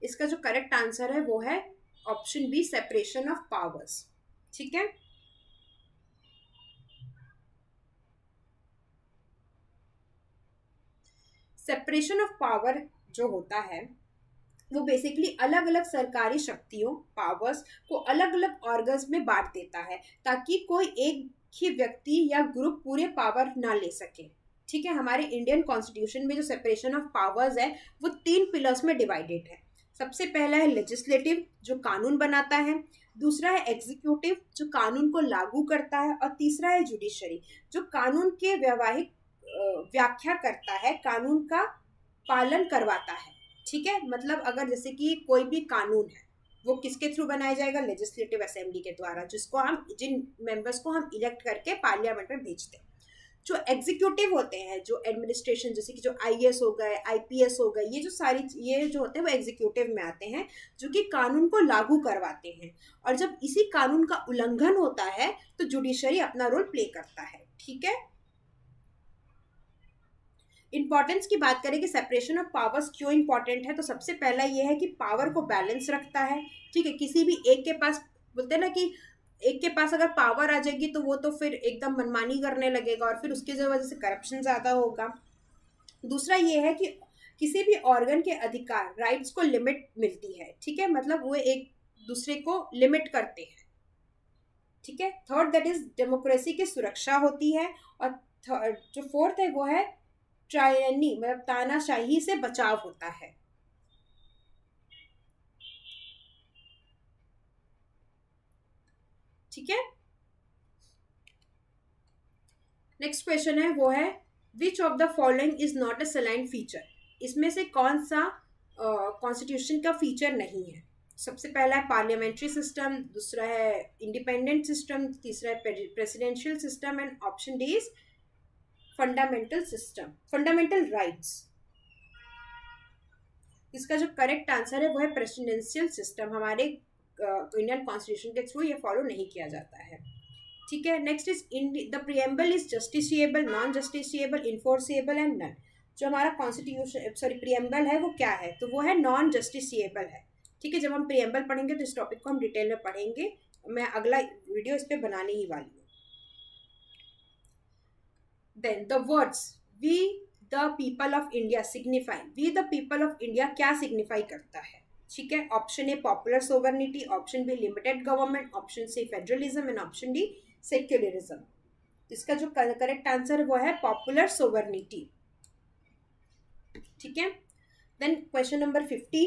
इसका जो correct answer है वो है option B, separation of powers. ठीक है, सेपरेशन ऑफ पावर जो होता है वो बेसिकली अलग अलग सरकारी शक्तियों, पावर्स को अलग अलग ऑर्गन्स में बांट देता है, ताकि कोई एक ही व्यक्ति या ग्रुप पूरे पावर ना ले सके। ठीक है, हमारे इंडियन कॉन्स्टिट्यूशन में जो सेपरेशन ऑफ पावर्स है वो 3 पिलर्स में डिवाइडेड है। सबसे पहला है लेजिस्लेटिव, जो कानून बनाता है। दूसरा है एग्जीक्यूटिव, जो कानून को लागू करता है। और तीसरा है जुडिशरी, जो कानून के वैवाहिक व्याख्या करता है, कानून का पालन करवाता है। ठीक है, मतलब अगर जैसे कि कोई भी कानून है वो किसके थ्रू बनाया जाएगा, लेजिस्लेटिव असेंबली के द्वारा, जिसको हम, जिन मेंबर्स को हम इलेक्ट करके पार्लियामेंट में भेजते हैं। जो एग्जीक्यूटिव होते हैं, जो एडमिनिस्ट्रेशन, जैसे कि जो आईएएस हो गए, आईपीएस हो गए, ये जो सारी, ये जो होते हैं वो एग्जीक्यूटिव में आते हैं, जो कि कानून को लागू करवाते हैं। और जब इसी कानून का उल्लंघन होता है तो जुडिशरी अपना रोल प्ले करता है। ठीक है, इंपॉर्टेंस की बात करें कि सेपरेशन ऑफ पावर्स क्यों इंपॉर्टेंट है, तो सबसे पहला ये है कि पावर को बैलेंस रखता है। ठीक है, किसी भी एक के पास, बोलते हैं ना कि एक के पास अगर पावर आ जाएगी तो वो तो फिर एकदम मनमानी करने लगेगा और फिर उसकी वजह से करप्शन ज़्यादा होगा। दूसरा ये है कि किसी भी ऑर्गन के अधिकार, राइट्स को लिमिट मिलती है। ठीक है, मतलब वो एक दूसरे को लिमिट करते हैं। ठीक है, थर्ड दैट इज डेमोक्रेसी की सुरक्षा होती है। और जो फोर्थ है वो है ट्रायनी, मतलब तानाशाही से बचाव होता है। ठीक है, नेक्स्ट क्वेश्चन है वो है which of the following is not a saline feature. इसमें से कौन सा कॉन्स्टिट्यूशन का फीचर नहीं है। सबसे पहला है पार्लियामेंट्री सिस्टम, दूसरा है इंडिपेंडेंट सिस्टम, तीसरा है presidential system, and option D is fundamental system, fundamental rights. इसका जो करेक्ट आंसर है वो है प्रेसिडेंशियल सिस्टम। हमारे इंडियन कॉन्स्टिट्यूशन के थ्रू ये फॉलो नहीं किया जाता है। ठीक है, next is the preamble is justiciable, non justiciable, enforceable and none. जो हमारा कॉन्स्टिट्यूशन, सॉरी, प्रियम्बल है वो क्या है, तो वो है नॉन जस्टिसिएबल है। ठीक है, जब हम प्रियम्बल पढ़ेंगे तो इस टॉपिक को हम डिटेल में पढ़ेंगे। मैं अगला वीडियो इस पर बनाने ही वाली हूँ। Then the words we the people of India signify, we the people of India क्या सिग्निफाई करता है। ठीक है, option A popular sovereignty, option B limited government, option C federalism and option D secularism. इसका जो करेक्ट आंसर वो है popular sovereignty. ठीक है, then question number 50।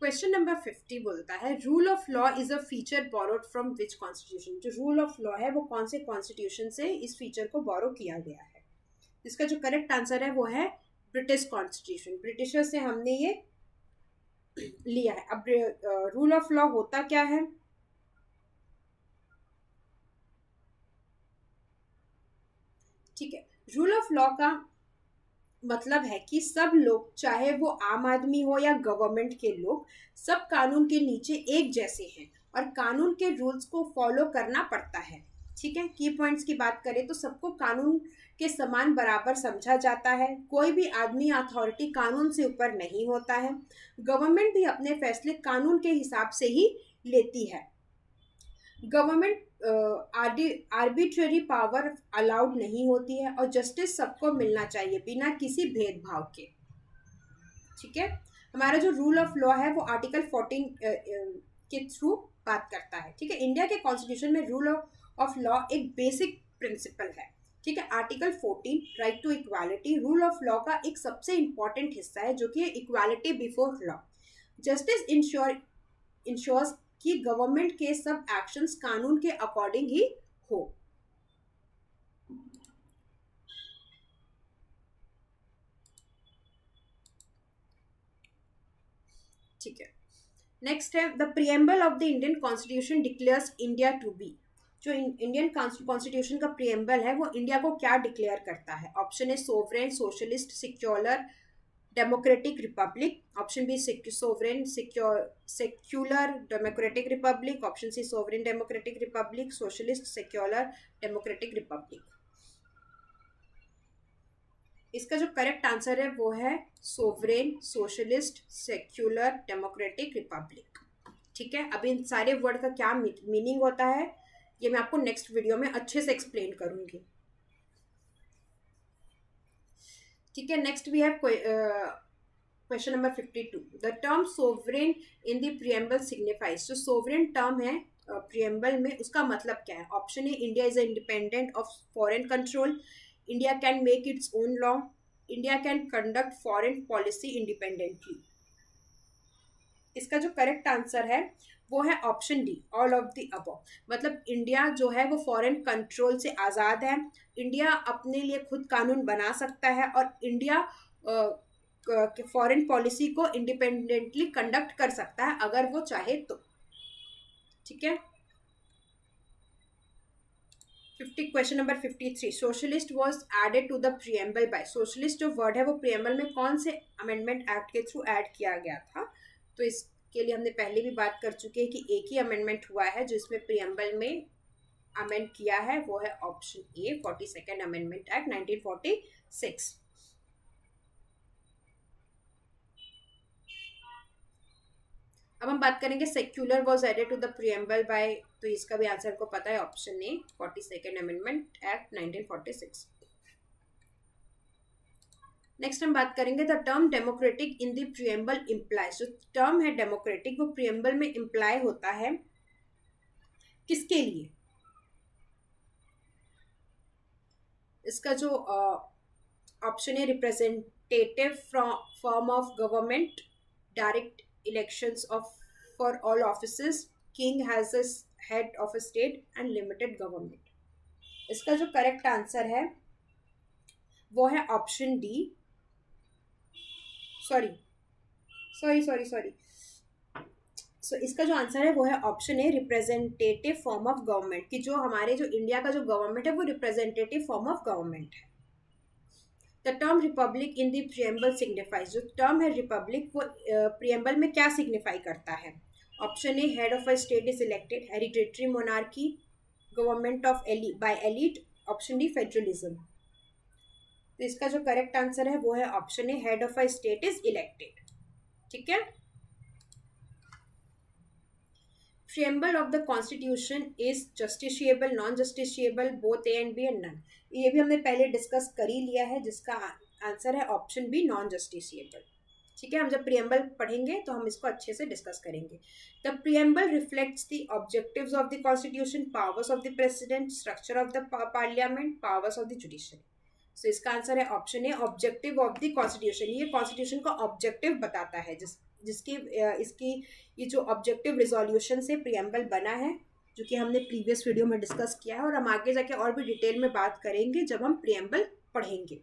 Question number 50 बोलता है rule of law is a feature borrowed from which constitution. जो rule of law है वो कौन से कॉन्स्टिट्यूशन से इस फीचर को बोरो किया गया है। इसका जो करेक्ट आंसर है वो है ब्रिटिश कॉन्स्टिट्यूशन। ब्रिटिशर से हमने ये लिया है। अब रूल ऑफ लॉ होता क्या है, ठीक है, रूल ऑफ लॉ का मतलब है कि सब लोग, चाहे वो आम आदमी हो या गवर्नमेंट के लोग, सब कानून के नीचे एक जैसे हैं और कानून के रूल्स को फॉलो करना पड़ता है। ठीक है, की पॉइंट्स की बात करें तो सबको कानून के समान बराबर समझा जाता है। कोई भी आदमी अथॉरिटी कानून से ऊपर नहीं होता है। गवर्नमेंट भी अपने फैसले कानून के हिसाब से ही लेती है। गवर्नमेंट आर्बिट्रेरी पावर अलाउड नहीं होती है और जस्टिस सबको मिलना चाहिए बिना किसी भेदभाव के। ठीक है, हमारा जो रूल ऑफ लॉ है वो आर्टिकल 14 के थ्रू बात करता है। ठीक है, इंडिया के कॉन्स्टिट्यूशन में रूल ऑफ लॉ एक बेसिक प्रिंसिपल है। ठीक है, article 14 right to equality rule of law का एक सबसे इंपॉर्टेंट हिस्सा है, जो कि equality before law. Justice ensures कि गवर्नमेंट के सब एक्शंस कानून के अकॉर्डिंग ही हो। ठीक है। नेक्स्ट है the preamble of the Indian constitution declares India to be. जो इंडियन कॉन्स्टिट्यूशन का प्रियम्बल है वो इंडिया को क्या डिक्लेयर करता है? Option A sovereign, socialist, secular, democratic republic. Option B sovereign, secular, democratic republic. Option C sovereign democratic republic, socialist, secular, democratic republic. इसका जो करेक्ट आंसर है वो है sovereign, socialist, secular, democratic republic. ठीक है, अब इन सारे वर्ड का क्या मीनिंग होता है ये मैं आपको नेक्स्ट वीडियो में अच्छे से एक्सप्लेन करूंगी। ठीक है, next we have question number 52। The term sovereign in the preamble signifies. जो सोवरेन टर्म है प्रियम्बल में उसका मतलब क्या है? Option A India is independent of foreign control, India can make its own law, India can conduct foreign policy independently. इसका जो correct answer है वो है option D, all of the above. मतलब इंडिया जो है वो फॉरेन कंट्रोल से आज़ाद है, इंडिया अपने लिए खुद कानून बना सकता है और इंडिया फॉरेन पॉलिसी को इंडिपेंडेंटली कंडक्ट कर सकता है अगर वो चाहे तो। ठीक है, question number 53। Socialist was added to the preamble by. Socialist जो वर्ड है वो प्रियम्बल में कौन से अमेंडमेंट एक्ट के थ्रू ऐड किया गया था? तो इसके लिए हमने पहले भी बात कर चुके हैं कि एक ही अमेंडमेंट हुआ है जिसमें प्रियम्बल में अमेंड किया है, वो है option A 42nd amendment act 1946। अब हम बात करेंगे secular was added to the preamble by. तो इसका भी आंसर को पता है, option A 42nd amendment act 1946। Next हम बात करेंगे the term democratic in the preamble implies. जो टर्म है डेमोक्रेटिक वो प्रियम्बल में इम्प्लाई होता है किसके लिए? इसका जो ऑप्शन है representative form of government, direct elections of for all offices, king has a head of a state and limited government। इसका जो करेक्ट आंसर है वो है ऑप्शन डी, सॉरी सो इसका जो आंसर है वो है option a representative form of government. कि जो हमारे जो इंडिया का जो गवर्नमेंट है वो रिप्रेजेंटेटिव फॉर्म ऑफ गवर्नमेंट है। The term republic in the preamble signifies. जो टर्म है रिपब्लिक वो प्रियम्बल में क्या सिग्निफाई करता है? Option A head of a state is elected, hereditary monarchy, government of by elite. Option D federalism. तो इसका जो करेक्ट आंसर है वो है option A head of a state is elected. ठीक है, preamble of the constitution is justiciable, non justiciable, both A and B and none. ये भी हमने पहले डिस्कस कर ही लिया है, जिसका आंसर है ऑप्शन बी नॉन जस्टिशिएबल। ठीक है, हम जब प्रियम्बल पढ़ेंगे तो हम इसको अच्छे से डिस्कस करेंगे। The preamble reflects the objectives of the constitution, powers of the president, structure of the parliament, powers of the judiciary. So इसका आंसर है option A objective of the constitution. ये कॉन्स्टिट्यूशन का ऑब्जेक्टिव बताता है, जिसकी इसकी ये जो ऑब्जेक्टिव रिजोल्यूशन से प्रियम्बल बना है, जो कि हमने प्रीवियस वीडियो में डिस्कस किया है और हम आगे जाके और भी डिटेल में बात करेंगे जब हम प्रियम्बल पढ़ेंगे।